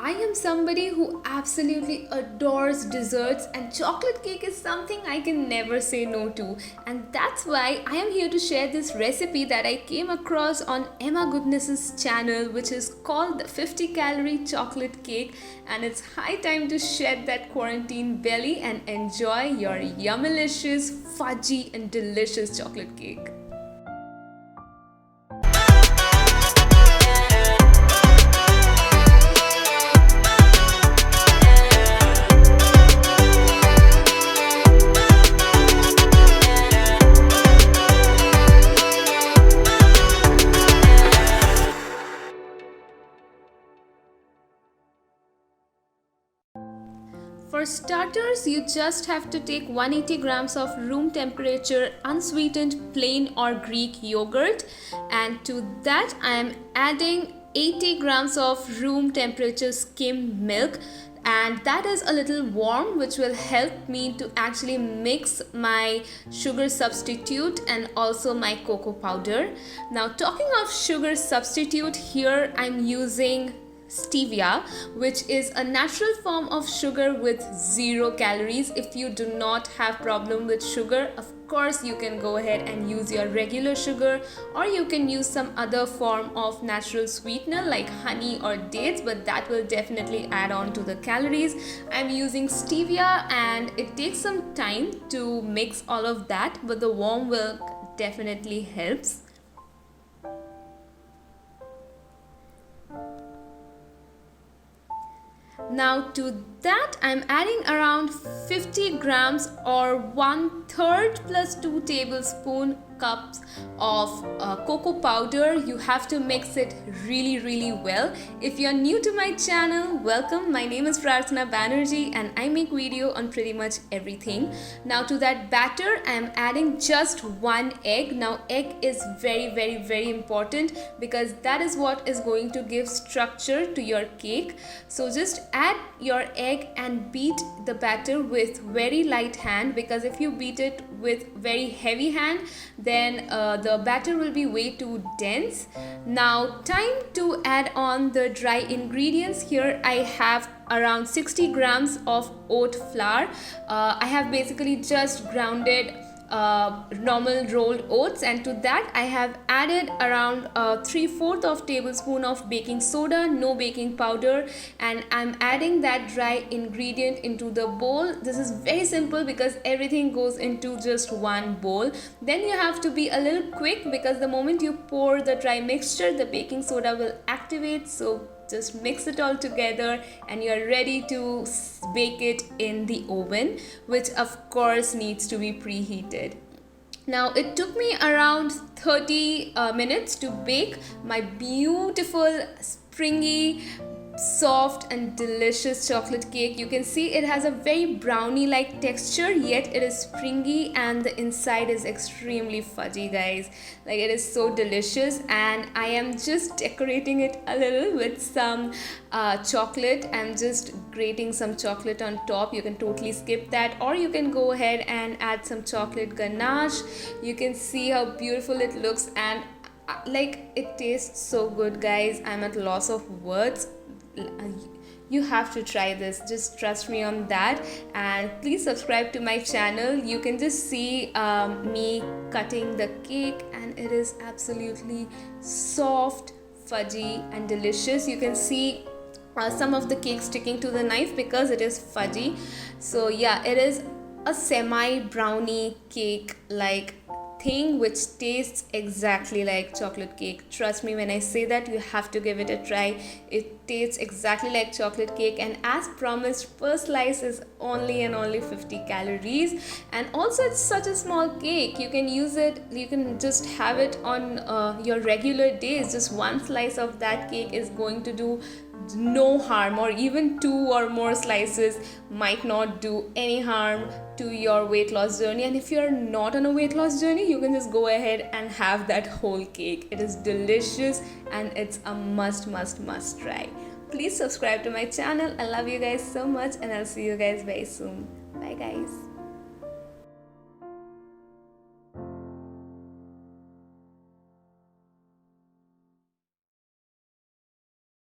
I am somebody who absolutely adores desserts, and chocolate cake is something I can never say no to. And that's why I am here to share this recipe that I came across on Emma Goodness's channel, which is called the 50 calorie chocolate cake. And it's high time to shed that quarantine belly and enjoy your yummilicious, fudgy, and delicious chocolate cake. For starters, you just have to take 180 grams of room temperature unsweetened plain or Greek yogurt, and to that I am adding 80 grams of room temperature skimmed milk, and that is a little warm, which will help me to actually mix my sugar substitute and also my cocoa powder. Now, talking of sugar substitute, here I'm using stevia, which is a natural form of sugar with 0 calories. If you do not have problem with sugar, of course you can go ahead and use your regular sugar, or you can use some other form of natural sweetener like honey or dates, but that will definitely add on to the calories. I'm using stevia and it takes some time to mix all of that, but the warm milk definitely helps. Now to that I'm adding around 50 grams or 1/3 plus 2 tablespoon cups of cocoa powder. You have to mix it really well. If you're new to my channel, welcome. My name is Prarthana Banerjee and I make video on pretty much everything. Now to that batter I am adding just 1 egg. Now egg is very important because that is what is going to give structure to your cake. So just add your egg and beat the batter with very light hand, because if you beat it with very heavy hand, then the batter will be way too dense. Now time to add on the dry ingredients. Here I have around 60 grams of oat flour. I have basically just grounded normal rolled oats, and to that I have added around 3/4 of tablespoon of baking soda, no baking powder, and I'm adding that dry ingredient into the bowl. This is very simple because everything goes into just one bowl. Then you have to be a little quick because the moment you pour the dry mixture, the baking soda will activate. So just mix it all together and you're ready to bake it in the oven, which of course needs to be preheated. Now it took me around 30 minutes to bake my beautiful springy, soft and delicious chocolate cake. You can see it has a very brownie like texture, yet it is springy and the inside is extremely fudgy, guys. Like, it is so delicious, and I am just decorating it a little with some chocolate. I'm just grating some chocolate on top. You can totally skip that, or you can go ahead and add some chocolate ganache. You can see how beautiful it looks, and like, it tastes so good, guys. I'm at loss of words. You have to try this, just trust me on that. And please subscribe to my channel. You can just see me cutting the cake, and it is absolutely soft, fudgy and delicious. You can see some of the cake sticking to the knife because it is fudgy. So yeah, it is a semi brownie cake like thing which tastes exactly like chocolate cake. Trust me when I say that. You have to give it a try. It tastes exactly like chocolate cake, and as promised, per slice is only and only 50 calories. And also it's such a small cake. You can use it, you can just have it on your regular days. Just one slice of that cake is going to do no harm, or even 2 or more slices might not do any harm to your weight loss journey. And if you're not on a weight loss journey, you can just go ahead and have that whole cake. It is delicious and it's a must try. Please subscribe to my channel. I love you guys so much, and I'll see you guys very soon. Bye guys.